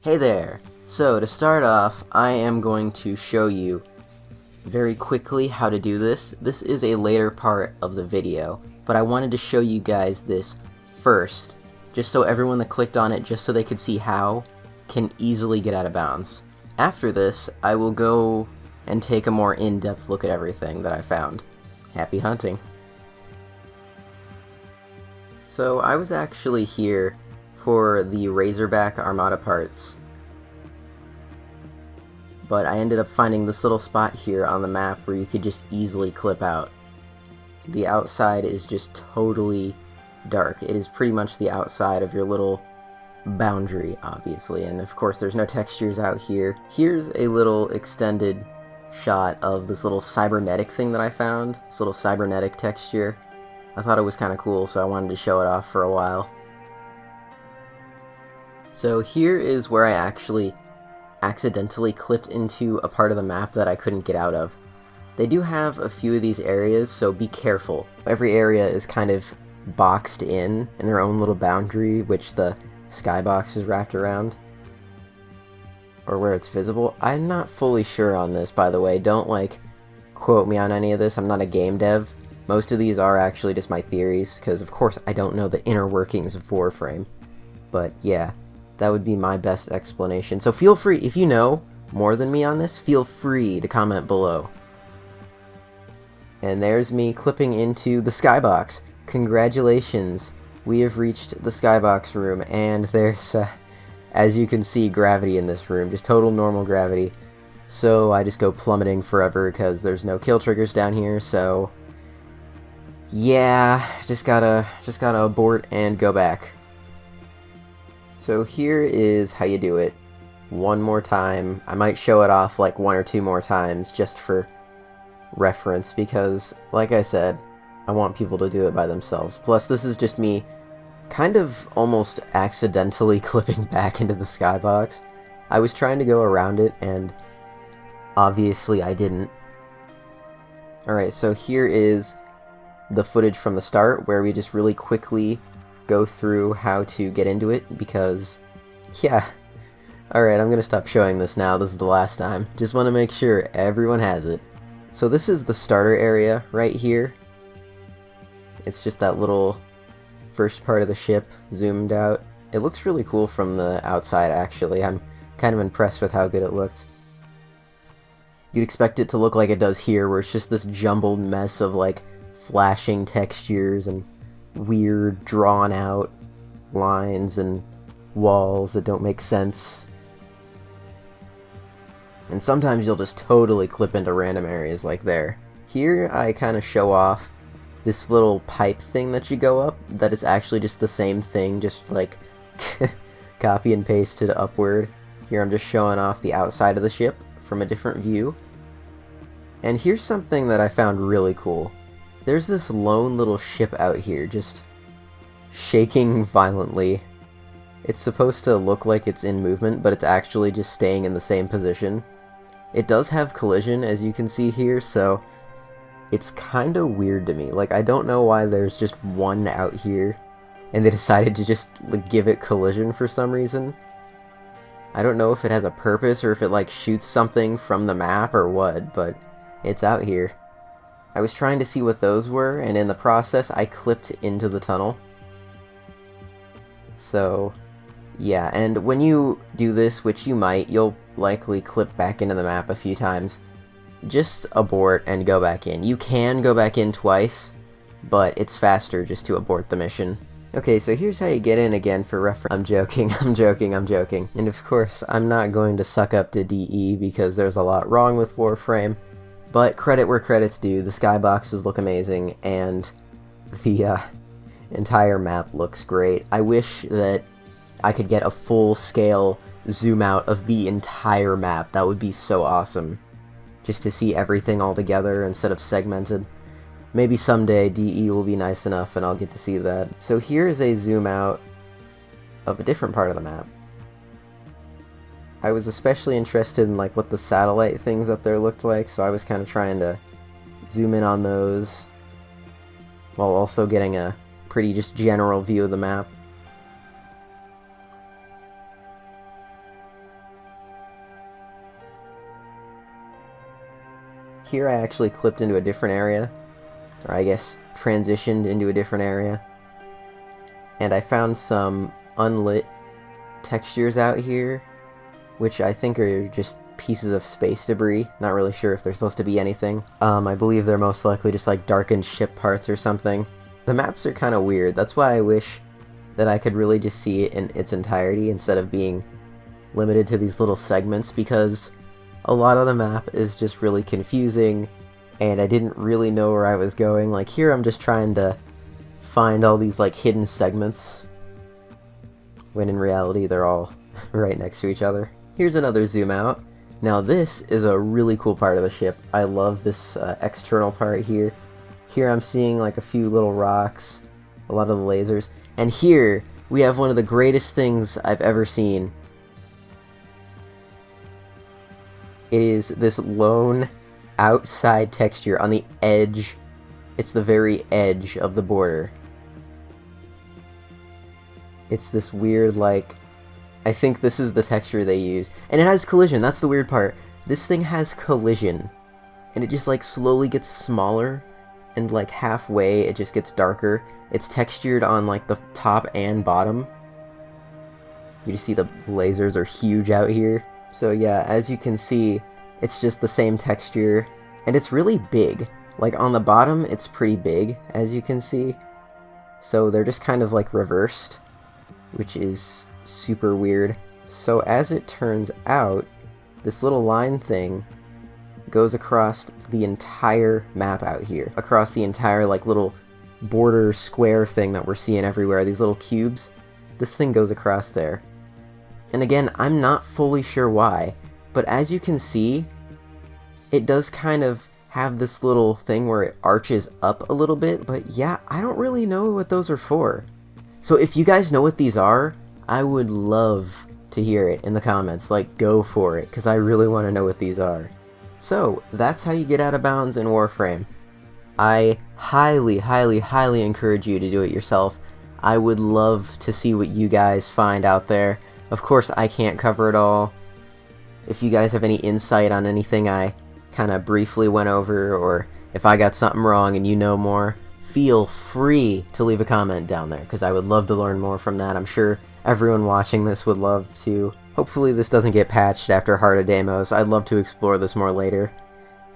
Hey there! So to start off, I am going to show you very quickly how to do this. This is a later part of the video, but I wanted to show you guys this first, just so everyone that clicked on it, just so they could see how, can easily get out of bounds. After this, I will go and take a more in-depth look at everything that I found. Happy hunting! So I was actually here for the Razorback Armada parts, but I ended up finding this little spot here on the map where you could just easily clip out. The outside is just totally dark. It is pretty much the outside of your little boundary, obviously, and of course there's no textures out here. Here's a little extended shot of this little cybernetic thing that I found, this little cybernetic texture. I thought it was kind of cool, so I wanted to show it off for a while. So here is where I actually accidentally clipped into a part of the map that I couldn't get out of. They do have a few of these areas, so be careful. Every area is kind of boxed in their own little boundary, which the skybox is wrapped around, or where it's visible. I'm not fully sure on this, by the way. Don't, like, quote me on any of this. I'm not a game dev. Most of these are actually just my theories, because of course I don't know the inner workings of Warframe. But yeah, that would be my best explanation. So feel free, if you know more than me on this, feel free to comment below. And there's me clipping into the skybox. Congratulations, we have reached the skybox room, and there's, as you can see, gravity in this room, just total normal gravity. So I just go plummeting forever because there's no kill triggers down here, so yeah, just gotta abort and go back. So here is how you do it. One more time. I might show it off like one or two more times just for reference, because like I said, I want people to do it by themselves. Plus this is just me kind of almost accidentally clipping back into the skybox. I was trying to go around it and obviously I didn't. Alright, so here is the footage from the start where we just really quickly go through how to get into it, because yeah. Alright, I'm gonna stop showing this now. This is the last time. Just want to make sure everyone has it. So this is the starter area right here. It's just that little first part of the ship zoomed out. It looks really cool from the outside, actually. I'm kind of impressed with how good it looked. You'd expect it to look like it does here, where it's just this jumbled mess of like flashing textures and weird drawn out lines and walls that don't make sense. And sometimes you'll just totally clip into random areas like there. Here I kind of show off this little pipe thing that you go up, that is actually just the same thing, just like copy and pasted upward. Here I'm just showing off the outside of the ship from a different view. And here's something that I found really cool. There's this lone little ship out here, just shaking violently. It's supposed to look like it's in movement, but it's actually just staying in the same position. It does have collision, as you can see here, so it's kind of weird to me. Like, I don't know why there's just one out here, and they decided to just like, give it collision for some reason. I don't know if it has a purpose, or if it like shoots something from the map or what, but it's out here. I was trying to see what those were, and in the process I clipped into the tunnel. So yeah, and when you do this, which you might, you'll likely clip back into the map a few times. Just abort and go back in. You can go back in twice, but it's faster just to abort the mission. Okay, so here's how you get in again for reference. I'm joking, I'm joking, I'm joking. And of course, I'm not going to suck up to DE because there's a lot wrong with Warframe. But credit where credit's due, the skyboxes look amazing, and the entire map looks great. I wish that I could get a full-scale zoom out of the entire map. That would be so awesome. Just to see everything all together instead of segmented. Maybe someday DE will be nice enough and I'll get to see that. So here's a zoom out of a different part of the map. I was especially interested in like what the satellite things up there looked like, so I was kind of trying to zoom in on those while also getting a pretty just general view of the map. here I actually clipped into a different area, or I guess transitioned into a different area, and I found some unlit textures out here, which I think are just pieces of space debris. Not really sure if they're supposed to be anything. I believe they're most likely just like darkened ship parts or something. The maps are kind of weird. That's why I wish that I could really just see it in its entirety instead of being limited to these little segments, because a lot of the map is just really confusing and I didn't really know where I was going. Like here I'm just trying to find all these like hidden segments, when in reality they're all right next to each other. Here's another zoom out. Now this is a really cool part of the ship. I love this external part here. Here I'm seeing like a few little rocks, a lot of the lasers, and here we have one of the greatest things I've ever seen. It is this lone outside texture on the edge. It's the very edge of the border. It's this weird, like, I think this is the texture they use. And it has collision, that's the weird part. This thing has collision. And it just like slowly gets smaller, and like halfway it just gets darker. It's textured on like the top and bottom. You just see the lasers are huge out here. So yeah, as you can see, it's just the same texture, and it's really big. Like on the bottom, it's pretty big, as you can see. So they're just kind of like reversed, which is super weird. So as it turns out, this little line thing goes across the entire map out here. Across the entire like little border square thing that we're seeing everywhere, these little cubes. This thing goes across there. And again, I'm not fully sure why, but as you can see, it does kind of have this little thing where it arches up a little bit, but yeah, I don't really know what those are for. So if you guys know what these are, I would love to hear it in the comments. Like, go for it, because I really want to know what these are. So, that's how you get out of bounds in Warframe. I highly, highly, highly encourage you to do it yourself. I would love to see what you guys find out there. Of course, I can't cover it all. If you guys have any insight on anything I kind of briefly went over, or if I got something wrong and you know more, feel free to leave a comment down there, because I would love to learn more from that. I'm sure everyone watching this would love to. Hopefully this doesn't get patched after Heart of Deimos. I'd love to explore this more later.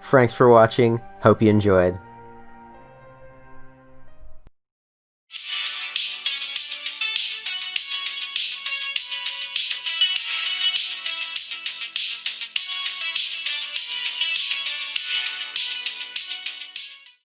Thanks for watching. Hope you enjoyed.